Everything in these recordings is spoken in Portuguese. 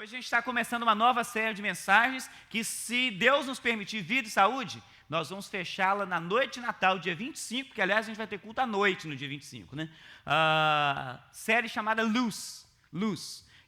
Hoje a gente está começando uma nova série de mensagens que, se Deus nos permitir, vida e saúde, nós vamos fechá-la na noite de Natal, dia 25, que aliás a gente vai ter culto à noite no dia 25, né? Série chamada Luz.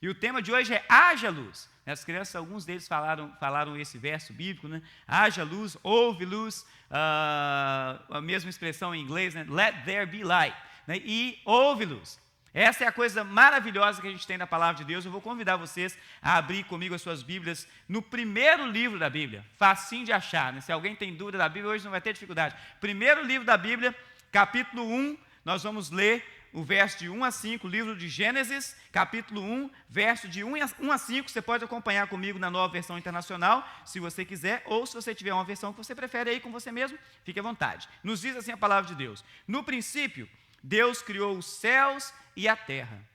E o tema de hoje é Haja Luz. As crianças, alguns deles falaram esse verso bíblico, né? Haja luz, houve luz, a mesma expressão em inglês, né? Let there be light, né? E houve luz. Essa é a coisa maravilhosa que a gente tem na palavra de Deus. Eu vou convidar vocês a abrir comigo as suas Bíblias no primeiro livro da Bíblia, facinho de achar, né? Se alguém tem dúvida da Bíblia, hoje não vai ter dificuldade. Primeiro livro da Bíblia, capítulo 1, nós vamos ler o verso de 1 a 5, livro de Gênesis, capítulo 1, verso de 1 a 5, você pode acompanhar comigo na Nova Versão Internacional, se você quiser, ou se você tiver uma versão que você prefere aí com você mesmo, fique à vontade. Nos diz assim a palavra de Deus: no princípio, Deus criou os céus e a terra.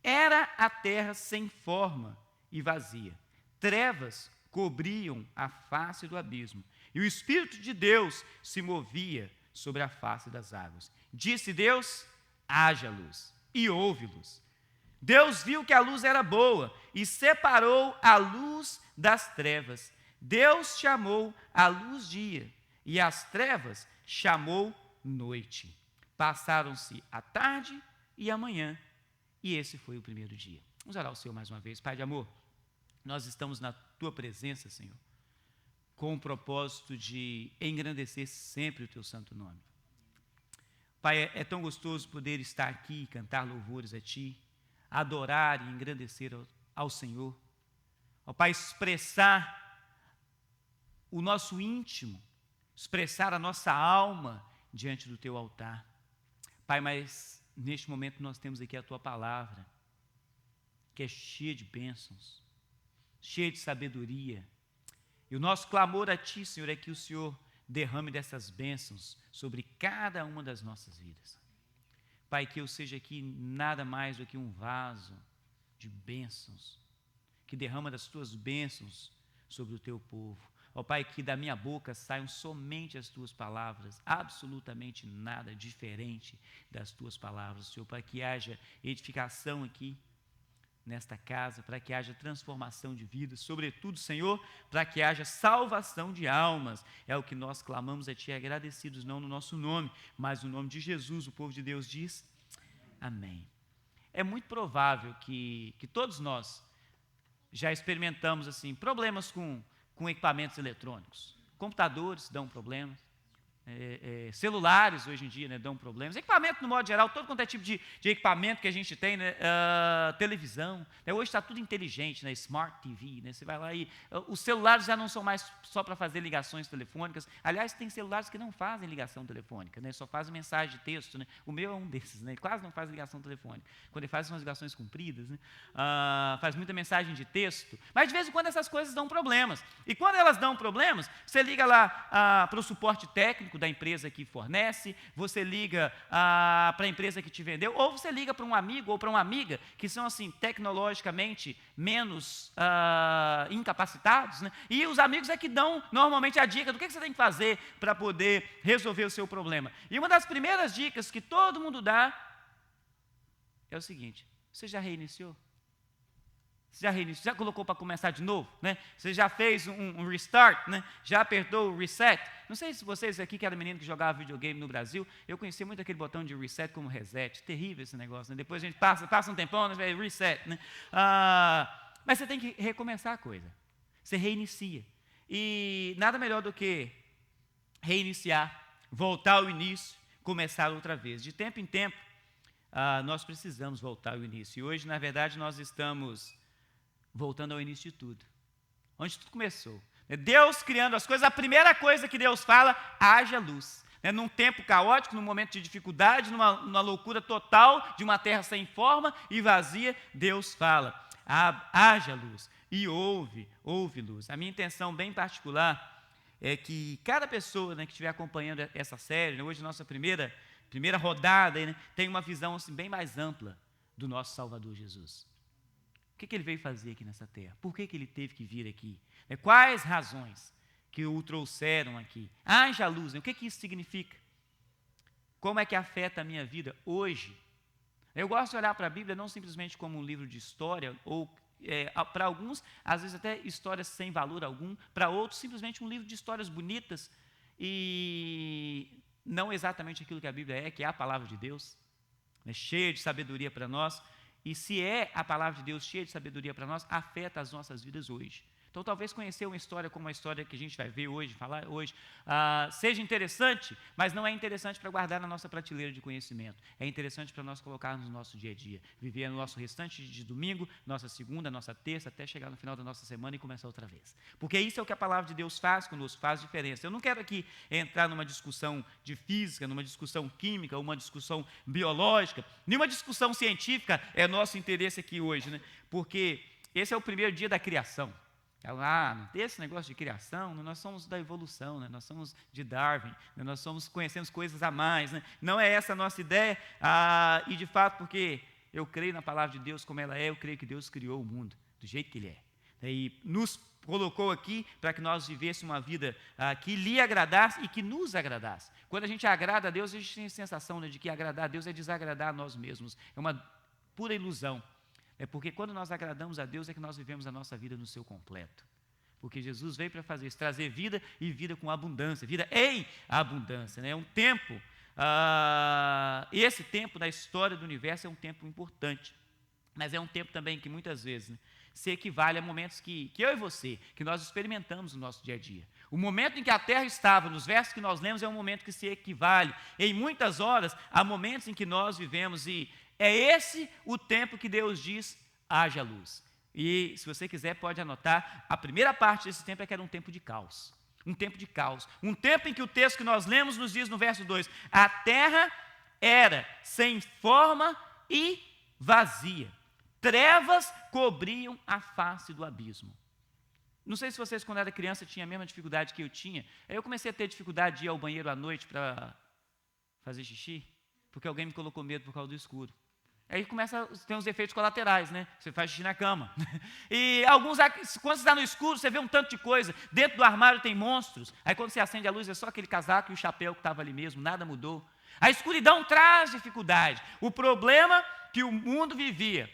Era a terra sem forma e vazia. Trevas cobriam a face do abismo, e o Espírito de Deus se movia sobre a face das águas. Disse Deus: haja luz, e houve luz. Deus viu que a luz era boa e separou a luz das trevas. Deus chamou a luz dia e as trevas chamou noite. Passaram-se a tarde e a manhã, e esse foi o primeiro dia. Vamos orar ao Senhor mais uma vez. Pai de amor, nós estamos na Tua presença, Senhor, com o propósito de engrandecer sempre o Teu santo nome. Pai, é tão gostoso poder estar aqui e cantar louvores a Ti, adorar e engrandecer ao Senhor. Ó Pai, expressar o nosso íntimo, expressar a nossa alma diante do Teu altar. Pai, mas neste momento nós temos aqui a Tua palavra, que é cheia de bênçãos, cheia de sabedoria. E o nosso clamor a Ti, Senhor, é que o Senhor derrame dessas bênçãos sobre cada uma das nossas vidas. Pai, que eu seja aqui nada mais do que um vaso de bênçãos, que derrama das Tuas bênçãos sobre o Teu povo. Ó Pai, que da minha boca saiam somente as Tuas palavras, absolutamente nada diferente das Tuas palavras, Senhor, para que haja edificação aqui nesta casa, para que haja transformação de vida, sobretudo, Senhor, para que haja salvação de almas. É o que nós clamamos a Ti, agradecidos, não no nosso nome, mas no nome de Jesus. O povo de Deus diz amém. É muito provável que todos nós já experimentamos assim problemas com equipamentos eletrônicos. Computadores dão problemas, celulares hoje em dia, né, dão problemas. Equipamento, no modo geral, todo quanto é tipo de equipamento que a gente tem, né, televisão, né, hoje está tudo inteligente, né, Smart TV, né, você vai lá e os celulares já não são mais só para fazer ligações telefônicas. Aliás, tem celulares que não fazem ligação telefônica, né, só fazem mensagem de texto, né. O meu é um desses, né, ele quase não faz ligação telefônica. Quando ele faz, são as ligações compridas, né, faz muita mensagem de texto, mas de vez em quando essas coisas dão problemas. E quando elas dão problemas, você liga lá para o suporte técnico da empresa que fornece, você liga para a empresa que te vendeu, ou você liga para um amigo ou para uma amiga que são assim tecnologicamente menos incapacitados, né? E os amigos é que dão normalmente a dica do que você tem que fazer para poder resolver o seu problema. E uma das primeiras dicas que todo mundo dá é o seguinte: você já reiniciou? Já colocou para começar de novo, né? Você já fez um restart, né? Já apertou o reset? Não sei se vocês aqui, que era menino que jogava videogame no Brasil, eu conhecia muito aquele botão de reset como reset. Terrível esse negócio, né? Depois a gente passa um tempão, né? Reset, né? Mas você tem que recomeçar a coisa. Você reinicia. E nada melhor do que reiniciar, voltar ao início, começar outra vez. De tempo em tempo, nós precisamos voltar ao início. E hoje, na verdade, nós estamos voltando ao início de tudo, onde tudo começou. Deus criando as coisas, a primeira coisa que Deus fala: haja luz. Num tempo caótico, num momento de dificuldade, numa loucura total, de uma terra sem forma e vazia, Deus fala: haja luz. E houve luz. A minha intenção bem particular é que cada pessoa, né, que estiver acompanhando essa série, né, hoje nossa primeira rodada, né, tem uma visão assim, bem mais ampla do nosso Salvador Jesus. O que ele veio fazer aqui nessa terra? Por que ele teve que vir aqui? Quais razões que o trouxeram aqui? Haja luz, o que isso significa? Como é que afeta a minha vida hoje? Eu gosto de olhar para a Bíblia não simplesmente como um livro de história ou para alguns, às vezes até histórias sem valor algum, para outros, simplesmente um livro de histórias bonitas e não exatamente aquilo que a Bíblia é, que é a palavra de Deus, né, cheia de sabedoria para nós. E se é a palavra de Deus cheia de sabedoria para nós, afeta as nossas vidas hoje. Então, talvez conhecer uma história como a história que a gente vai ver hoje, falar hoje, seja interessante, mas não é interessante para guardar na nossa prateleira de conhecimento. É interessante para nós colocar no nosso dia a dia, viver no nosso restante de domingo, nossa segunda, nossa terça, até chegar no final da nossa semana e começar outra vez. Porque isso é o que a palavra de Deus faz conosco, faz diferença. Eu não quero aqui entrar numa discussão de física, numa discussão química, uma discussão biológica, nenhuma discussão científica é nosso interesse aqui hoje, né? Porque esse é o primeiro dia da criação. Não tem esse negócio de criação, nós somos da evolução, né? Nós somos de Darwin, né? Nós conhecemos coisas a mais, né? Não é essa a nossa ideia, e de fato, porque eu creio na palavra de Deus como ela é, eu creio que Deus criou o mundo do jeito que ele é. E nos colocou aqui para que nós vivêssemos uma vida que lhe agradasse e que nos agradasse. Quando a gente agrada a Deus, a gente tem a sensação, né, de que agradar a Deus é desagradar a nós mesmos, é uma pura ilusão. É porque quando nós agradamos a Deus é que nós vivemos a nossa vida no seu completo. Porque Jesus veio para fazer isso, trazer vida e vida com abundância, vida em abundância. Né? É um tempo, esse tempo da história do universo é um tempo importante, mas é um tempo também que muitas vezes, né, se equivale a momentos que eu e você, que nós experimentamos no nosso dia a dia. O momento em que a terra estava, nos versos que nós lemos, é um momento que se equivale, em muitas horas, a momentos em que nós vivemos, e é esse o tempo que Deus diz, haja luz. E, se você quiser, pode anotar, a primeira parte desse tempo é que era um tempo de caos. Um tempo de caos. Um tempo em que o texto que nós lemos nos diz no verso 2, a terra era sem forma e vazia. Trevas cobriam a face do abismo. Não sei se vocês, quando era criança, tinham a mesma dificuldade que eu tinha. Aí eu comecei a ter dificuldade de ir ao banheiro à noite para fazer xixi, porque alguém me colocou medo por causa do escuro. Aí começa a ter uns efeitos colaterais, né? Você faz xixi na cama. E alguns, quando você está no escuro, você vê um tanto de coisa. Dentro do armário tem monstros. Aí quando você acende a luz, é só aquele casaco e o chapéu que estava ali mesmo, nada mudou. A escuridão traz dificuldade. O problema que o mundo vivia,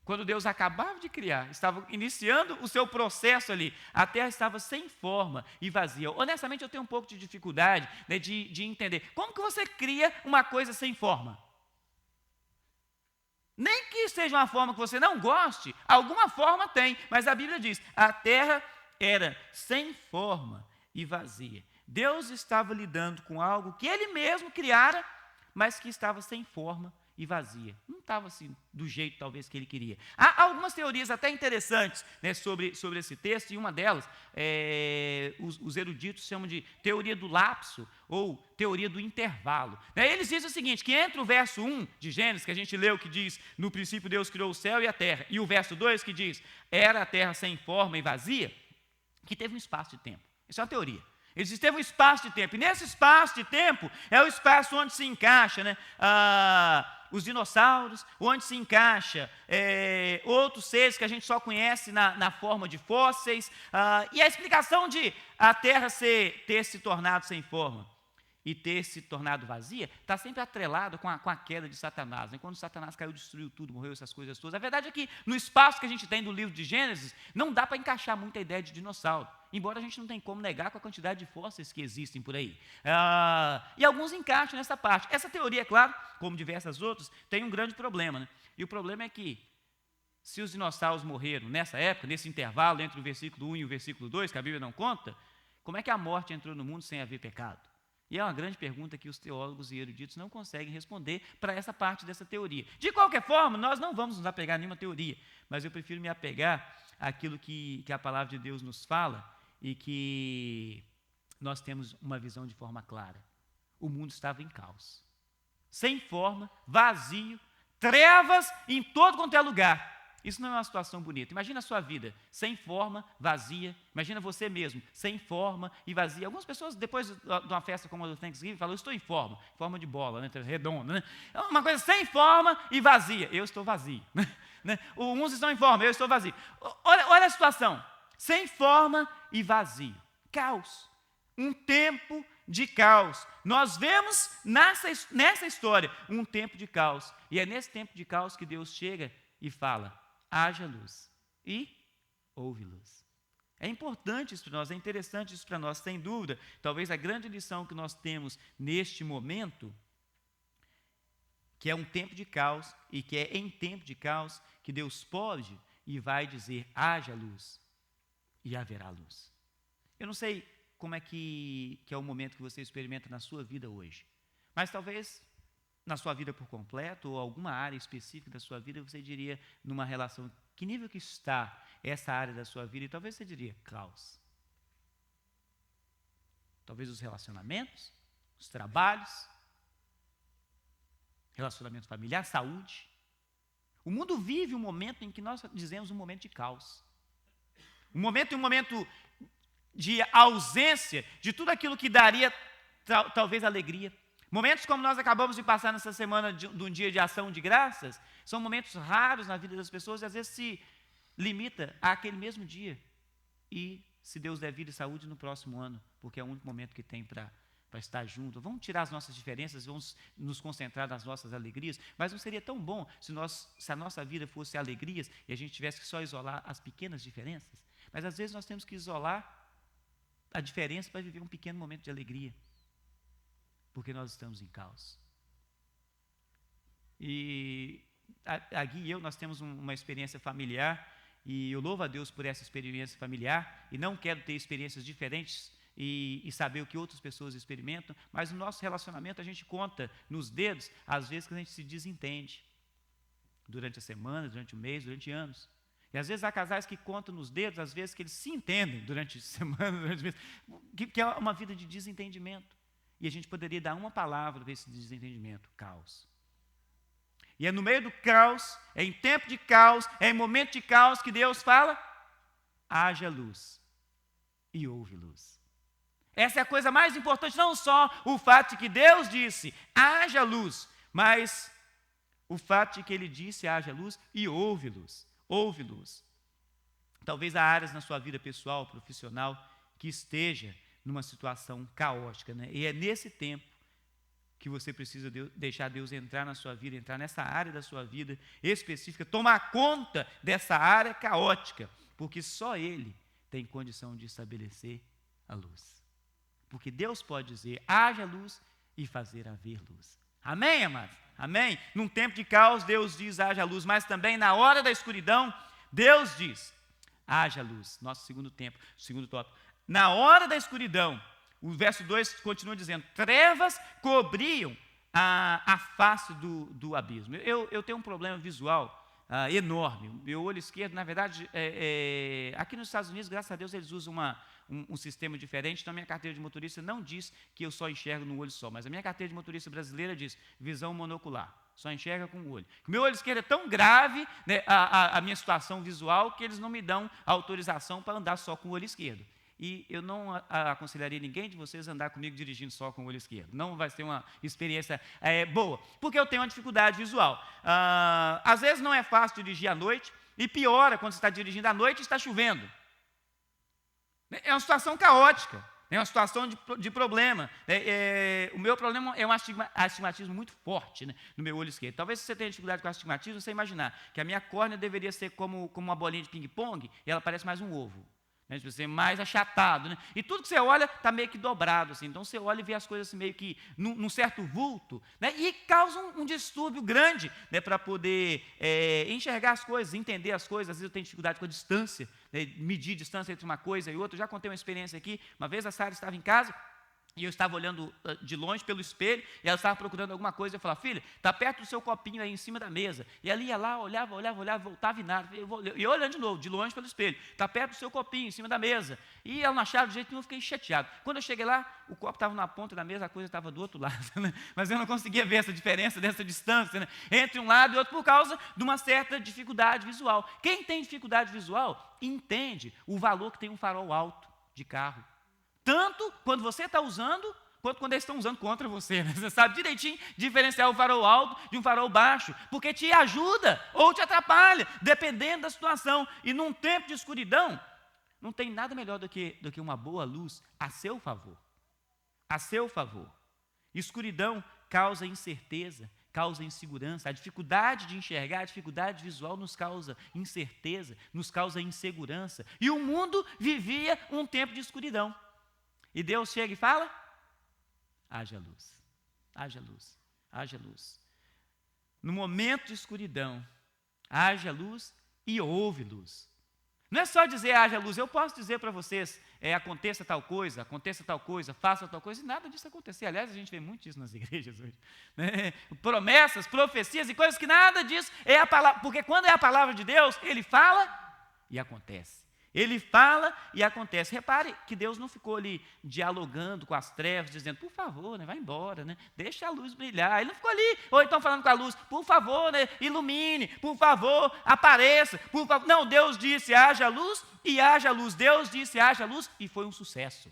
quando Deus acabava de criar, estava iniciando o seu processo ali, a terra estava sem forma e vazia. Honestamente, eu tenho um pouco de dificuldade, né, de entender. Como que você cria uma coisa sem forma? Nem que seja uma forma que você não goste, alguma forma tem, mas a Bíblia diz, a terra era sem forma e vazia. Deus estava lidando com algo que Ele mesmo criara, mas que estava sem forma e vazia. Não estava assim do jeito talvez que Ele queria. Há algumas teorias até interessantes, né, sobre esse texto, e uma delas, os eruditos chamam de teoria do lapso, ou teoria do intervalo. Eles dizem o seguinte, que entre o verso 1 de Gênesis, que a gente leu, que diz, no princípio Deus criou o céu e a terra, e o verso 2 que diz, era a terra sem forma e vazia, que teve um espaço de tempo. Isso é uma teoria. Eles dizem, teve um espaço de tempo, e nesse espaço de tempo é o espaço onde se encaixa, né, os dinossauros, onde se encaixa outros seres que a gente só conhece na forma de fósseis, e a explicação de a Terra ter se tornado sem forma e ter se tornado vazia, está sempre atrelado com a queda de Satanás. Né? Quando Satanás caiu, destruiu tudo, morreu, essas coisas todas. A verdade é que no espaço que a gente tem do livro de Gênesis, não dá para encaixar muita ideia de dinossauro, embora a gente não tenha como negar com a quantidade de fósseis que existem por aí. E alguns encaixam nessa parte. Essa teoria, é claro, como diversas outras, tem um grande problema. Né? E o problema é que, se os dinossauros morreram nessa época, nesse intervalo entre o versículo 1 e o versículo 2, que a Bíblia não conta, como é que a morte entrou no mundo sem haver pecado? E é uma grande pergunta que os teólogos e eruditos não conseguem responder para essa parte dessa teoria. De qualquer forma, nós não vamos nos apegar a nenhuma teoria, mas eu prefiro me apegar àquilo que a palavra de Deus nos fala e que nós temos uma visão de forma clara. O mundo estava em caos, sem forma, vazio, trevas em todo quanto é lugar. Isso não é uma situação bonita. Imagina a sua vida, sem forma, vazia. Imagina você mesmo, sem forma e vazia. Algumas pessoas, depois de uma festa como a do Thanksgiving, falam, eu estou em forma de bola, né, redonda. Né? É uma coisa sem forma e vazia. Eu estou vazio. Né? Uns estão em forma, eu estou vazio. Olha a situação, sem forma e vazio. Caos. Um tempo de caos. Nós vemos nessa história um tempo de caos. E é nesse tempo de caos que Deus chega e fala, haja luz. e houve luz. É importante isso para nós, é interessante isso para nós, sem dúvida. Talvez a grande lição que nós temos neste momento, que é um tempo de caos, e que é em tempo de caos que Deus pode e vai dizer: haja luz, e haverá luz. Eu não sei como é que é o momento que você experimenta na sua vida hoje, mas talvez na sua vida por completo, ou alguma área específica da sua vida, você diria, numa relação, que nível que está essa área da sua vida, e talvez você diria, caos. Talvez os relacionamentos, os trabalhos, relacionamento familiar, saúde. O mundo vive um momento em que nós dizemos um momento de caos. Um momento de ausência de tudo aquilo que daria talvez alegria. Momentos como nós acabamos de passar nessa semana de um dia de ação de graças, são momentos raros na vida das pessoas e às vezes se limita àquele mesmo dia. E, se Deus der vida e saúde, no próximo ano, porque é o único momento que tem para estar junto. Vamos tirar as nossas diferenças, vamos nos concentrar nas nossas alegrias, mas não seria tão bom se a nossa vida fosse alegrias e a gente tivesse que só isolar as pequenas diferenças? Mas às vezes nós temos que isolar a diferença para viver um pequeno momento de alegria, porque nós estamos em caos. E a Gui e eu, nós temos uma experiência familiar, e eu louvo a Deus por essa experiência familiar, e não quero ter experiências diferentes e saber o que outras pessoas experimentam, mas no nosso relacionamento a gente conta nos dedos, às vezes que a gente se desentende, durante a semana, durante o mês, durante anos. E às vezes há casais que contam nos dedos, às vezes que eles se entendem durante a semana, durante o mês, que é uma vida de desentendimento. E a gente poderia dar uma palavra para esse desentendimento: caos. E é no meio do caos, é em tempo de caos, é em momento de caos que Deus fala: haja luz, e houve luz. Essa é a coisa mais importante, não só o fato de que Deus disse: haja luz, mas o fato de que Ele disse: haja luz, e houve luz. Houve luz. Talvez há áreas na sua vida pessoal, profissional, que esteja numa situação caótica, né? E é nesse tempo que você precisa deixar Deus entrar na sua vida, entrar nessa área da sua vida específica, tomar conta dessa área caótica, porque só Ele tem condição de estabelecer a luz. Porque Deus pode dizer: haja luz, e fazer haver luz. Amém, amados? Amém? Num tempo de caos, Deus diz: haja luz, mas também na hora da escuridão, Deus diz: haja luz. Nosso segundo tópico. Na hora da escuridão, o verso 2 continua dizendo: trevas cobriam a face do abismo. Eu tenho um problema visual enorme. Meu olho esquerdo, na verdade, aqui nos Estados Unidos, graças a Deus, eles usam um sistema diferente. Então, a minha carteira de motorista não diz que eu só enxergo no olho só, mas a minha carteira de motorista brasileira diz visão monocular. Só enxerga com o olho. O meu olho esquerdo é tão grave, né, a minha situação visual, que eles não me dão autorização para andar só com o olho esquerdo. E eu não aconselharia ninguém de vocês a andar comigo dirigindo só com o olho esquerdo. Não vai ser uma experiência boa, porque eu tenho uma dificuldade visual. Às vezes não é fácil dirigir à noite, e piora quando você está dirigindo à noite e está chovendo. É uma situação caótica, é uma situação de problema. O meu problema é um astigmatismo muito forte, né, no meu olho esquerdo. Talvez se você tenha dificuldade com astigmatismo, você imaginar que a minha córnea deveria ser como uma bolinha de ping-pong, e ela parece mais um ovo. Tipo, ser mais achatado, né? E tudo que você olha está meio que dobrado, assim. Então você olha e vê as coisas assim, meio que num certo vulto, né? E causa um distúrbio grande, né, para poder enxergar as coisas, entender as coisas. Às vezes eu tenho dificuldade com a distância, né, medir distância entre uma coisa e outra. Eu já contei uma experiência aqui. Uma vez a Sara estava em casa e eu estava olhando de longe pelo espelho, e ela estava procurando alguma coisa. Eu falava: filha, está perto do seu copinho aí em cima da mesa. E ela ia lá, olhava, voltava e nada. E eu olhando de novo, de longe pelo espelho: está perto do seu copinho em cima da mesa. E ela não achava de jeito nenhum, eu fiquei chateado. Quando eu cheguei lá, o copo estava na ponta da mesa, a coisa estava do outro lado, né? Mas eu não conseguia ver essa diferença, dessa distância, né, entre um lado e outro, por causa de uma certa dificuldade visual. Quem tem dificuldade visual entende o valor que tem um farol alto de carro. Tanto quando você está usando, quanto quando eles estão usando contra você. Né? Você sabe direitinho diferenciar o farol alto de um farol baixo, porque te ajuda ou te atrapalha, dependendo da situação. E num tempo de escuridão, não tem nada melhor do que uma boa luz a seu favor. A seu favor. Escuridão causa incerteza, causa insegurança. A dificuldade de enxergar, a dificuldade visual nos causa incerteza, nos causa insegurança. E o mundo vivia um tempo de escuridão. E Deus chega e fala: haja luz, haja luz, haja luz. No momento de escuridão, haja luz e houve luz. Não é só dizer haja luz, eu posso dizer para vocês, aconteça tal coisa, faça tal coisa, e nada disso acontecer. Aliás, a gente vê muito isso nas igrejas hoje. Né? Promessas, profecias e coisas que nada disso é a palavra, porque quando é a palavra de Deus, Ele fala e acontece. Ele fala e acontece. Repare que Deus não ficou ali dialogando com as trevas, dizendo, por favor, né, vai embora, né, deixa a luz brilhar. Ele não ficou ali, ou então falando com a luz, por favor, né, ilumine, por favor, apareça, por favor. Não, Deus disse, haja luz e haja luz. Deus disse, haja luz e foi um sucesso.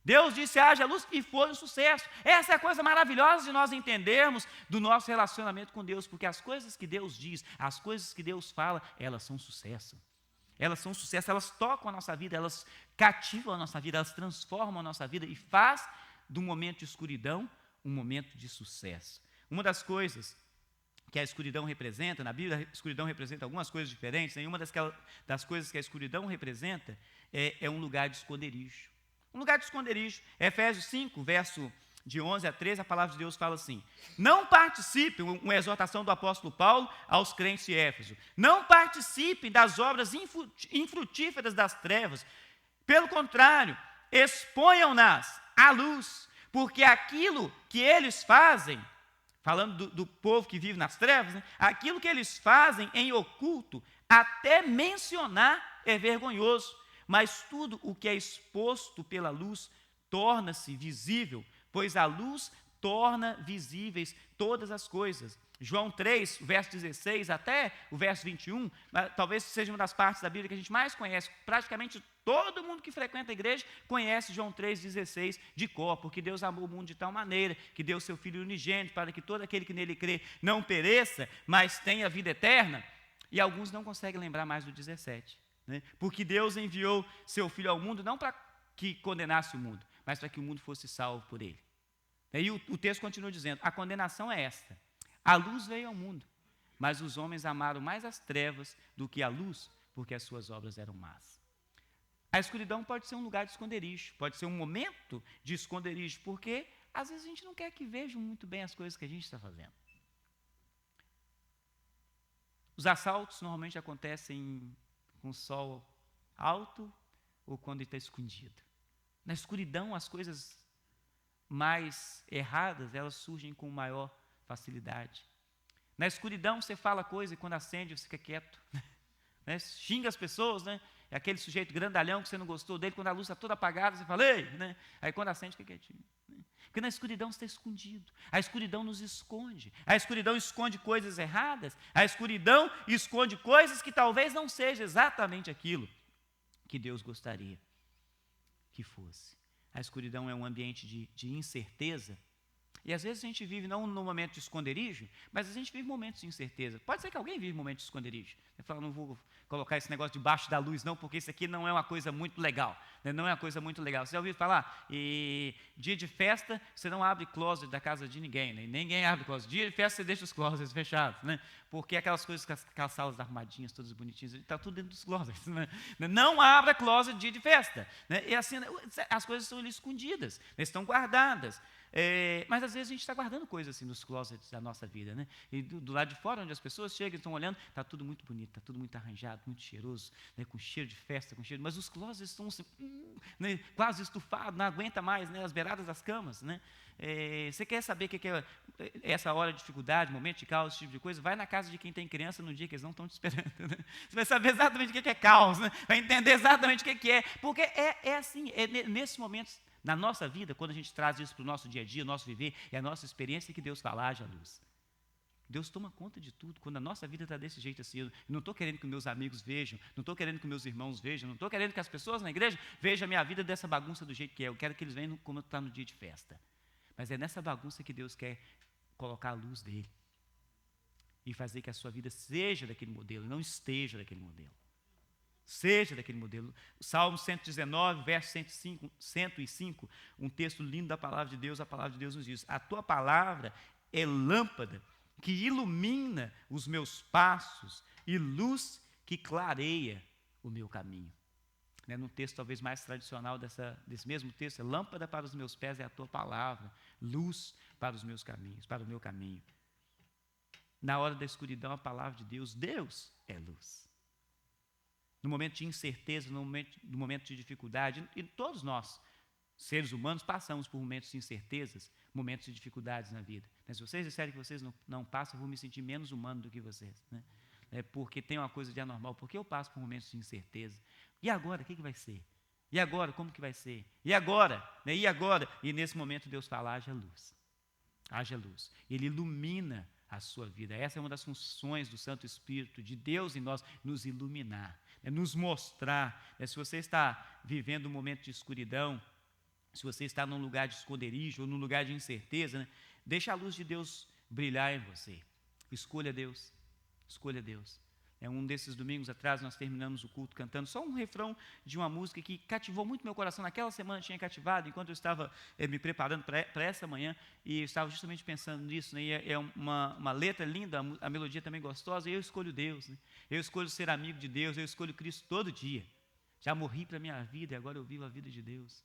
Deus disse, haja luz e foi um sucesso. Essa é a coisa maravilhosa de nós entendermos do nosso relacionamento com Deus, porque as coisas que Deus diz, as coisas que Deus fala, elas são sucesso. Elas são sucesso, elas tocam a nossa vida, elas cativam a nossa vida, elas transformam a nossa vida e faz do momento de escuridão um momento de sucesso. Uma das coisas que a escuridão representa, na Bíblia a escuridão representa algumas coisas diferentes, e uma das coisas que a escuridão representa é um lugar de esconderijo. Um lugar de esconderijo. Efésios 5, verso de 11 a 13, a palavra de Deus fala assim: não participe, uma exortação do apóstolo Paulo aos crentes de Éfeso, não participem das obras infrutíferas das trevas, pelo contrário, exponham-nas à luz, porque aquilo que eles fazem, falando do povo que vive nas trevas, né, aquilo que eles fazem em oculto, até mencionar é vergonhoso, mas tudo o que é exposto pela luz torna-se visível, pois a luz torna visíveis todas as coisas. João 3, verso 16 até o verso 21, talvez seja uma das partes da Bíblia que a gente mais conhece. Praticamente todo mundo que frequenta a igreja conhece João 3,16 de cor, porque Deus amou o mundo de tal maneira que deu seu Filho unigênito para que todo aquele que nele crê não pereça, mas tenha vida eterna. E alguns não conseguem lembrar mais do 17, né? Porque Deus enviou seu Filho ao mundo não para que condenasse o mundo, mas para que o mundo fosse salvo por ele. E o texto continua dizendo, a condenação é esta: a luz veio ao mundo, mas os homens amaram mais as trevas do que a luz, porque as suas obras eram más. A escuridão pode ser um lugar de esconderijo, pode ser um momento de esconderijo, porque às vezes a gente não quer que vejam muito bem as coisas que a gente está fazendo. Os assaltos normalmente acontecem com o sol alto ou quando está escondido. Na escuridão, as coisas mais erradas, elas surgem com maior facilidade. Na escuridão, você fala coisa e quando acende, você fica quieto. Né? Xinga as pessoas, né? É aquele sujeito grandalhão que você não gostou dele, quando a luz está toda apagada, você fala, ei! Né? Aí quando acende, fica quietinho. Né? Porque na escuridão você está escondido. A escuridão nos esconde. A escuridão esconde coisas erradas. A escuridão esconde coisas que talvez não seja exatamente aquilo que Deus gostaria que fosse. A escuridão é um ambiente de incerteza. E às vezes a gente vive não num momento de esconderijo, mas a gente vive momentos de incerteza. Pode ser que alguém vive momentos de esconderijo. Você fala, não vou colocar esse negócio debaixo da luz, não, porque isso aqui não é uma coisa muito legal. Né? Não é uma coisa muito legal. Você já ouviu falar? E dia de festa, você não abre closet da casa de ninguém. Né? Ninguém abre closet. Dia de festa, você deixa os closets fechados. Né? Porque aquelas coisas, aquelas salas arrumadinhas, todas bonitinhas, está tudo dentro dos closets. Né? Não abra closet dia de festa. Né? E assim, as coisas estão ali escondidas, né? Estão guardadas. Mas às vezes a gente está guardando coisas assim nos closets da nossa vida, né? E do lado de fora, onde as pessoas chegam e estão olhando, está tudo muito bonito, está tudo muito arranjado, muito cheiroso, né? Com cheiro de festa, com cheiro, mas os closets estão assim, né? Quase estufados, não aguenta mais, né? As beiradas das camas, né? Você quer saber o que é essa hora de dificuldade, momento de caos, esse tipo de coisa? Vai na casa de quem tem criança no dia que eles não estão te esperando. Né? Você vai saber exatamente o que é caos, né? Vai entender exatamente o que é, porque é assim, nesses momentos na nossa vida, quando a gente traz isso para o nosso dia a dia, o nosso viver e a nossa experiência, que Deus fala, haja luz. Deus toma conta de tudo. Quando a nossa vida está desse jeito assim, eu não estou querendo que meus amigos vejam, não estou querendo que meus irmãos vejam, não estou querendo que as pessoas na igreja vejam a minha vida dessa bagunça do jeito que é. Eu quero que eles vejam como está no dia de festa. Mas é nessa bagunça que Deus quer colocar a luz dele e fazer que a sua vida seja daquele modelo, não esteja daquele modelo. Seja daquele modelo. O Salmo 119, verso 105, um texto lindo da palavra de Deus, a palavra de Deus nos diz, a tua palavra é lâmpada que ilumina os meus passos e luz que clareia o meu caminho. Num texto talvez mais tradicional desse mesmo texto, lâmpada para os meus pés é a tua palavra, luz para os meus caminhos, para o meu caminho. Na hora da escuridão, a palavra de Deus é luz. No momento de incerteza, no momento de dificuldade, e todos nós, seres humanos, passamos por momentos de incertezas, momentos de dificuldades na vida. Se vocês disserem que vocês não passam, eu vou me sentir menos humano do que vocês. Porque tem uma coisa de anormal, porque eu passo por momentos de incerteza. E agora, o que vai ser? E agora, como que vai ser? E agora? E agora? E nesse momento Deus fala, haja luz. Haja luz. Ele ilumina a sua vida. Essa é uma das funções do Santo Espírito, de Deus em nós, nos iluminar, nos mostrar. Se você está vivendo um momento de escuridão, se você está num lugar de esconderijo ou num lugar de incerteza, deixa a luz de Deus brilhar em você. Escolha Deus. Escolha Deus. Um desses domingos atrás, nós terminamos o culto cantando só um refrão de uma música que cativou muito meu coração. Naquela semana tinha cativado, enquanto eu estava me preparando para essa manhã, e eu estava justamente pensando nisso. E é uma letra linda, a melodia também gostosa, e eu escolho Deus. Eu escolho ser amigo de Deus, eu escolho Cristo todo dia. Já morri para a minha vida e agora eu vivo a vida de Deus.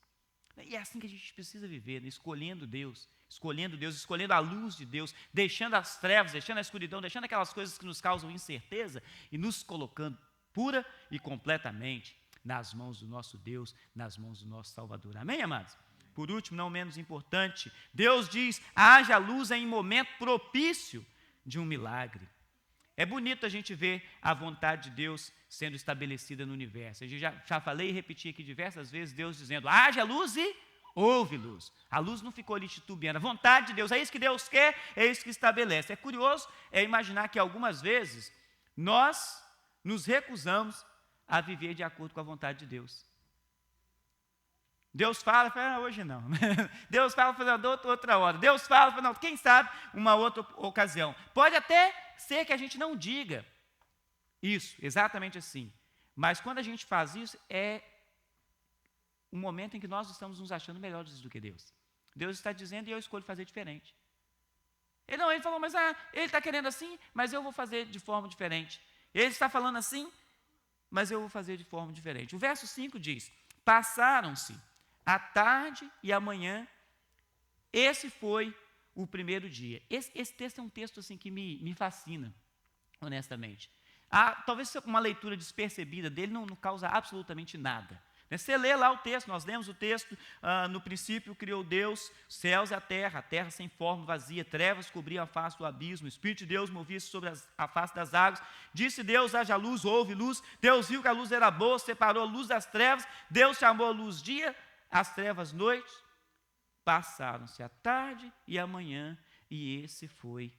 E é assim que a gente precisa viver, escolhendo Deus, escolhendo a luz de Deus, deixando as trevas, deixando a escuridão, deixando aquelas coisas que nos causam incerteza e nos colocando pura e completamente nas mãos do nosso Deus, nas mãos do nosso Salvador. Amém, amados? Por último, não menos importante, Deus diz, haja luz em momento propício de um milagre. É bonito a gente ver a vontade de Deus sendo estabelecida no universo. A gente já falei e repeti aqui diversas vezes, Deus dizendo, haja luz e houve luz. A luz não ficou ali titubeando. A vontade de Deus, é isso que Deus quer, é isso que estabelece. É curioso imaginar que algumas vezes nós nos recusamos a viver de acordo com a vontade de Deus. Deus fala, hoje não. Deus fala, outra hora. Deus fala, não, quem sabe uma outra ocasião. Pode até ser que a gente não diga isso, exatamente assim. Mas quando a gente faz isso, é um momento em que nós estamos nos achando melhores do que Deus. Deus está dizendo e eu escolho fazer diferente. Ele falou, mas ele está querendo assim, mas eu vou fazer de forma diferente. Ele está falando assim, mas eu vou fazer de forma diferente. O verso 5 diz, passaram-se a tarde e a manhã, esse foi o primeiro dia. Esse texto é um texto assim, que me fascina, honestamente. Talvez uma leitura despercebida dele não causa absolutamente nada. Você lê lá o texto, nós lemos o texto, no princípio criou Deus, céus e a terra sem forma, vazia, trevas cobriam a face do abismo, o Espírito de Deus movia-se sobre a face das águas, disse Deus, haja luz, houve luz, Deus viu que a luz era boa, separou a luz das trevas, Deus chamou a luz dia, as trevas noite, passaram-se a tarde e a manhã, e esse foi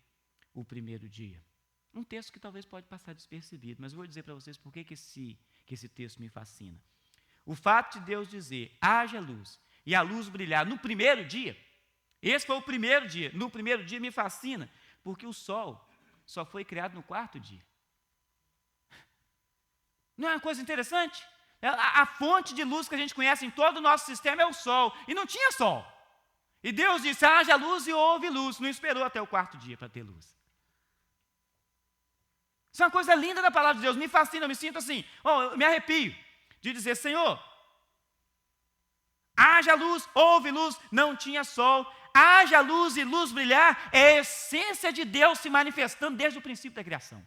o primeiro dia. Um texto que talvez pode passar despercebido, mas eu vou dizer para vocês por que esse texto me fascina. O fato de Deus dizer, haja luz, e a luz brilhar no primeiro dia, esse foi o primeiro dia, no primeiro dia me fascina, porque o sol só foi criado no quarto dia. Não é uma coisa interessante? A fonte de luz que a gente conhece em todo o nosso sistema é o sol, e não tinha sol. E Deus disse, haja luz e houve luz, não esperou até o quarto dia para ter luz. Isso é uma coisa linda da palavra de Deus, me fascina, eu me sinto assim, eu me arrepio de dizer, Senhor, haja luz, houve luz, não tinha sol, haja luz e luz brilhar, é a essência de Deus se manifestando desde o princípio da criação.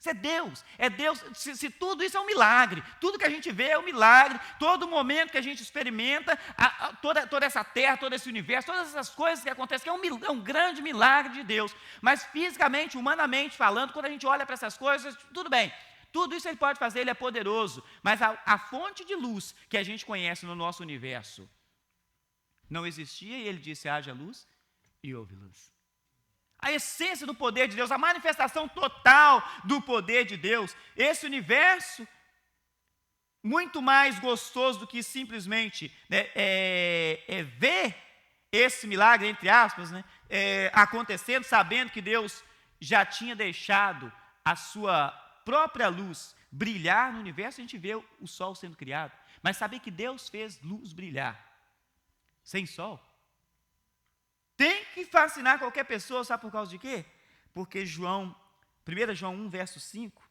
Isso é Deus, se tudo isso é um milagre, tudo que a gente vê é um milagre, todo momento que a gente experimenta, toda essa terra, todo esse universo, todas essas coisas que acontecem, é um grande milagre de Deus, mas fisicamente, humanamente falando, quando a gente olha para essas coisas, tudo bem, tudo isso ele pode fazer, ele é poderoso, mas a fonte de luz que a gente conhece no nosso universo não existia e ele disse, haja luz e houve luz. A essência do poder de Deus, a manifestação total do poder de Deus, esse universo, muito mais gostoso do que simplesmente ver esse milagre, entre aspas, acontecendo, sabendo que Deus já tinha deixado a sua própria luz brilhar no universo, a gente vê o sol sendo criado, mas saber que Deus fez luz brilhar sem sol, tem que fascinar qualquer pessoa, sabe por causa de quê? Porque 1 João 1, verso 5,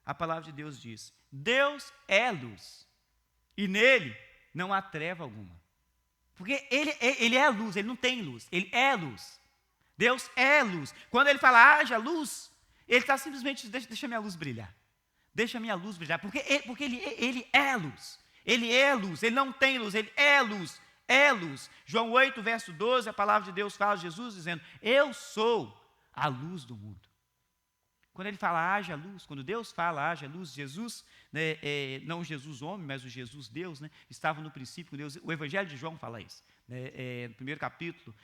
a palavra de Deus diz: Deus é luz, e nele não há treva alguma. Porque ele é a luz, ele não tem luz, ele é luz. Deus é luz. Quando ele fala, haja luz, ele está simplesmente, deixa minha luz brilhar. Deixa minha luz brilhar, porque ele é luz. Ele é luz, ele não tem luz, ele é luz, é luz. João 8, verso 12, a palavra de Deus fala, Jesus dizendo, eu sou a luz do mundo. Quando ele fala, haja luz, quando Deus fala, haja luz, Jesus, né, não o Jesus homem, mas o Jesus Deus, né, estava no princípio com Deus. O Evangelho de João fala isso. No primeiro capítulo,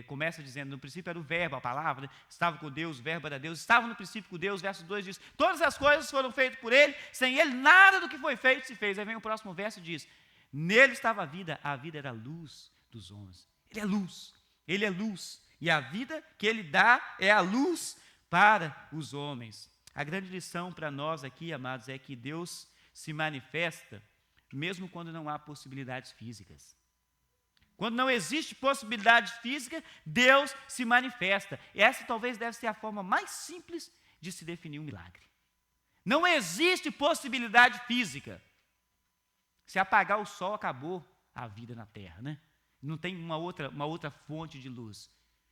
começa dizendo, no princípio era o verbo, a palavra, né, estava com Deus, o verbo era Deus, estava no princípio com Deus, verso 2 diz, todas as coisas foram feitas por ele, sem ele nada do que foi feito se fez. Aí vem o próximo verso e diz, nele estava a vida era a luz dos homens. Ele é luz, e a vida que ele dá é a luz para os homens. A grande lição para nós aqui, amados, é que Deus se manifesta mesmo quando não há possibilidades físicas. Quando não existe possibilidade física, Deus se manifesta. Essa talvez deve ser a forma mais simples de se definir um milagre. Não existe possibilidade física. Se apagar o sol, acabou a vida na terra, né? Não tem uma outra fonte de luz.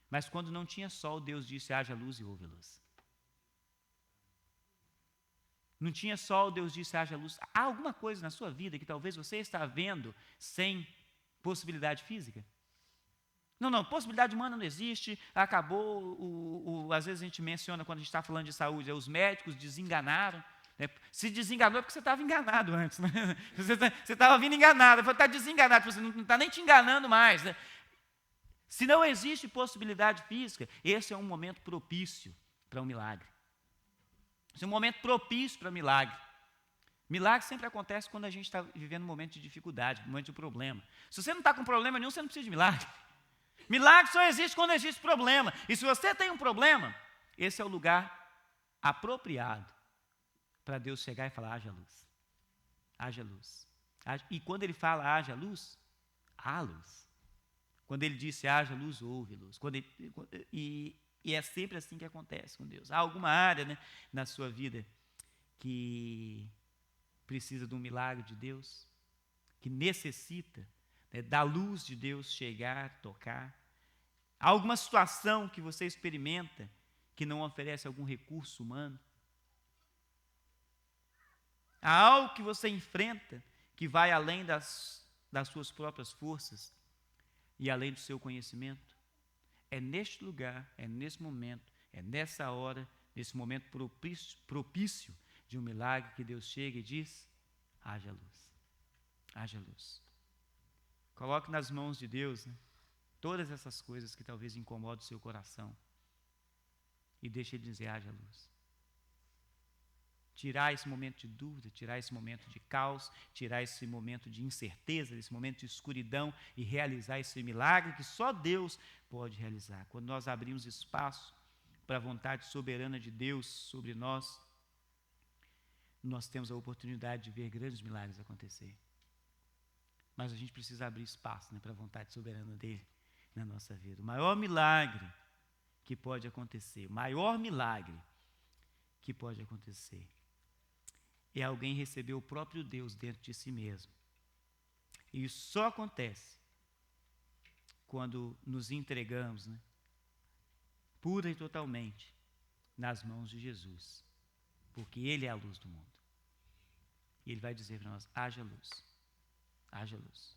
Mas quando não tinha sol, Deus disse, haja luz e houve luz. Não tinha sol, Deus disse, haja luz. Há alguma coisa na sua vida que talvez você está vendo sem possibilidade física? Não, possibilidade humana não existe, acabou, às vezes a gente menciona, quando a gente está falando de saúde, os médicos desenganaram. Se desenganou é porque você estava enganado antes. Né? Você estava vindo enganado, está desenganado, você não está nem te enganando mais. Né? Se não existe possibilidade física, esse é um momento propício para um milagre. Esse é um momento propício para milagre. Milagre sempre acontece quando a gente está vivendo um momento de dificuldade, um momento de problema. Se você não está com problema nenhum, você não precisa de milagre. Milagre só existe quando existe problema. E se você tem um problema, esse é o lugar apropriado para Deus chegar e falar, haja luz. Haja luz. E quando ele fala, haja luz, há luz. Quando ele disse, haja luz, houve luz. E é sempre assim que acontece com Deus. Há alguma área, né, na sua vida que precisa de um milagre de Deus, que necessita, né, da luz de Deus chegar, tocar. Há alguma situação que você experimenta que não oferece algum recurso humano. Há algo que você enfrenta que vai além das suas próprias forças e além do seu conhecimento. É neste lugar, é nesse momento, é nessa hora, nesse momento propício de um milagre que Deus chega e diz, haja luz, haja luz. Coloque nas mãos de Deus, né, todas essas coisas que talvez incomodem o seu coração e deixe Ele dizer, haja luz. Tirar esse momento de dúvida, tirar esse momento de caos, tirar esse momento de incerteza, esse momento de escuridão e realizar esse milagre que só Deus pode realizar. Quando nós abrimos espaço para a vontade soberana de Deus sobre nós, nós temos a oportunidade de ver grandes milagres acontecer. Mas a gente precisa abrir espaço, né, para a vontade soberana dele na nossa vida. O maior milagre que pode acontecer, o maior milagre que pode acontecer é alguém receber o próprio Deus dentro de si mesmo. E isso só acontece quando nos entregamos, né, pura e totalmente nas mãos de Jesus, porque Ele é a luz do mundo. E Ele vai dizer para nós, haja luz, haja luz.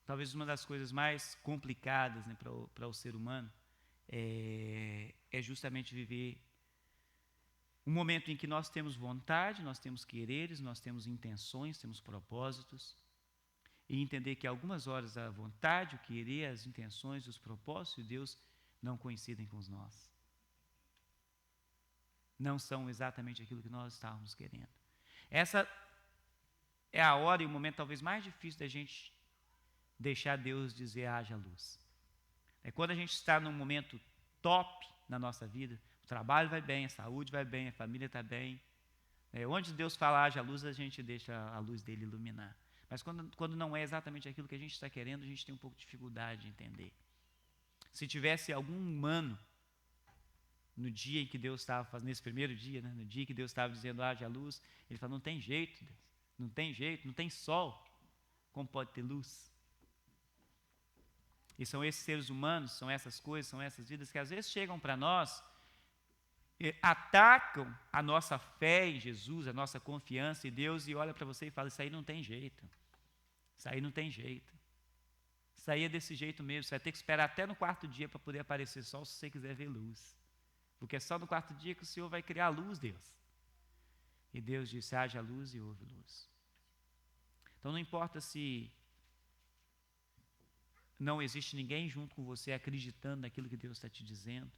Talvez uma das coisas mais complicadas, né, para o ser humano é justamente viver um momento em que nós temos vontade, nós temos quereres, nós temos intenções, temos propósitos, e entender que algumas horas a vontade, o querer, as intenções, os propósitos de Deus não coincidem com os nossos. Não são exatamente aquilo que nós estávamos querendo. Essa é a hora e o momento talvez mais difícil da gente deixar Deus dizer haja luz. É quando a gente está num momento top na nossa vida, o trabalho vai bem, a saúde vai bem, a família está bem. Onde Deus fala haja luz, a gente deixa a luz dele iluminar. Mas quando não é exatamente aquilo que a gente está querendo, a gente tem um pouco de dificuldade de entender. Se tivesse algum humano no dia em que Deus estava fazendo, nesse primeiro dia, né, no dia que Deus estava dizendo, haja luz, ele fala, não tem jeito, Deus, não tem jeito, não tem sol, como pode ter luz? E são esses seres humanos, são essas coisas, são essas vidas que às vezes chegam para nós, atacam a nossa fé em Jesus, a nossa confiança em Deus, e olha para você e fala, isso aí não tem jeito, isso aí não tem jeito. Isso aí é desse jeito mesmo, você vai ter que esperar até no quarto dia para poder aparecer sol se você quiser ver luz. Porque é só no quarto dia que o Senhor vai criar a luz, Deus. E Deus disse, haja luz e houve luz. Então não importa se não existe ninguém junto com você acreditando naquilo que Deus está te dizendo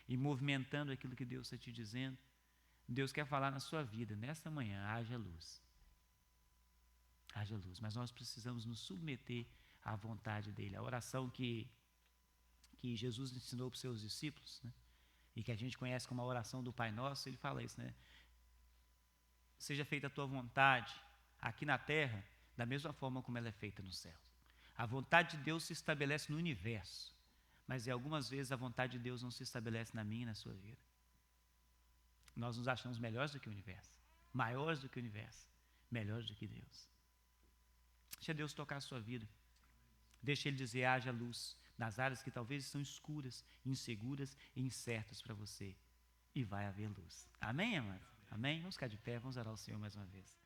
e movimentando aquilo que Deus está te dizendo. Deus quer falar na sua vida, nesta manhã, haja luz. Haja luz, mas nós precisamos nos submeter à vontade dEle. A oração que Jesus ensinou para os seus discípulos, né? E que a gente conhece como a oração do Pai Nosso, ele fala isso, né? Seja feita a tua vontade aqui na terra, da mesma forma como ela é feita no céu. A vontade de Deus se estabelece no universo, mas algumas vezes a vontade de Deus não se estabelece na minha e na sua vida. Nós nos achamos melhores do que o universo, maiores do que o universo, melhores do que Deus. Deixa Deus tocar a sua vida. Deixa Ele dizer, haja luz nas áreas que talvez estão escuras, inseguras e incertas para você. E vai haver luz. Amém, amados? Amém? Vamos ficar de pé, vamos orar ao Senhor mais uma vez.